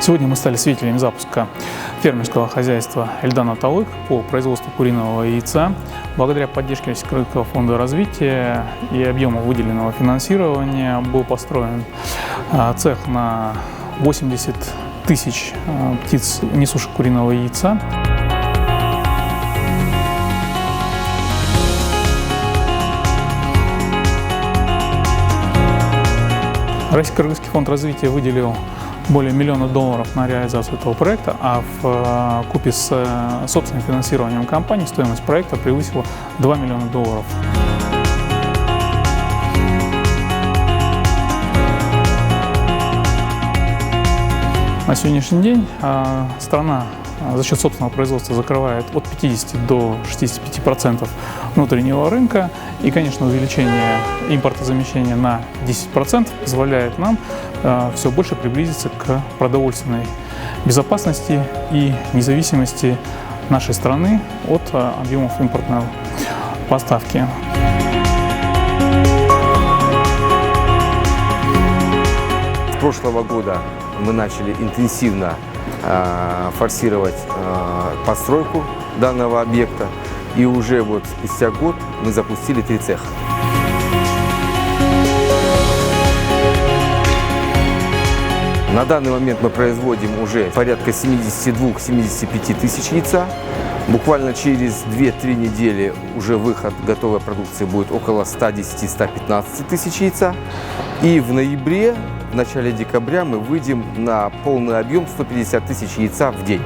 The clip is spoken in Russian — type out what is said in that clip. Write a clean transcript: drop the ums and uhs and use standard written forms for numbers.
Сегодня мы стали свидетелями запуска фермерского хозяйства Эльдан Аталык по производству куриного яйца. Благодаря поддержке Российского фонда развития и объему выделенного финансирования был построен цех на 80 тысяч птиц, несущих куриного яйца. Российский фонд развития выделил более $1 миллиона на реализацию этого проекта, а в купе с собственным финансированием компании стоимость проекта превысила $2 миллиона. На сегодняшний день страна за счет собственного производства закрывает от 50 до 65% внутреннего рынка. И, конечно, увеличение импортозамещения на 10% позволяет нам все больше приблизиться к продовольственной безопасности и независимости нашей страны от объемов импортной поставки. С прошлого года мы начали интенсивно форсировать постройку данного объекта, и уже вот спустя год мы запустили 3 цеха. На данный момент мы производим уже порядка 72-75 тысяч яйца. Буквально через 2-3 недели уже выход готовой продукции будет около 110-115 тысяч яйца. И в ноябре, в начале декабря мы выйдем на полный объем 150 тысяч яйца в день.